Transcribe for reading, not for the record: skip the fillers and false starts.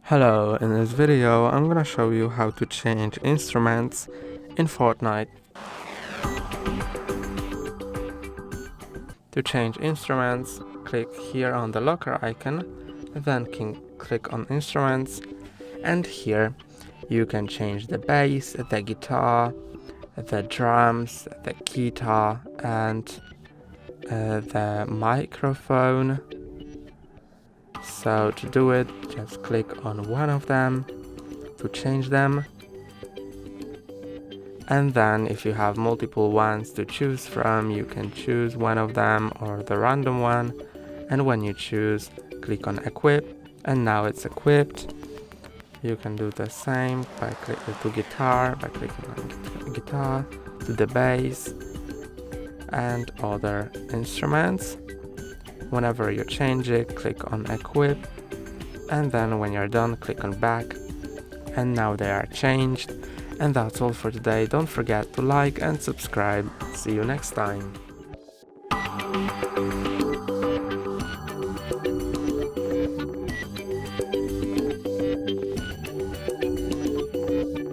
Hello, in this video I'm gonna show you how to change instruments in Fortnite. To change instruments, click here on the locker icon, then click on instruments, and here you can change the bass, the guitar, the drums, the guitar, and the microphone. So to do it, just click on one of them to change them. And then if you have multiple ones to choose from, you can choose one of them or the random one. And when you choose, click on equip, and now it's equipped. You can do the same by clicking to guitar, by clicking on guitar, to the bass and other instruments. Whenever you change it, click on equip, and then when you're done, click on back, and now they are changed. And that's all for today. Don't forget to like and subscribe. See you next time.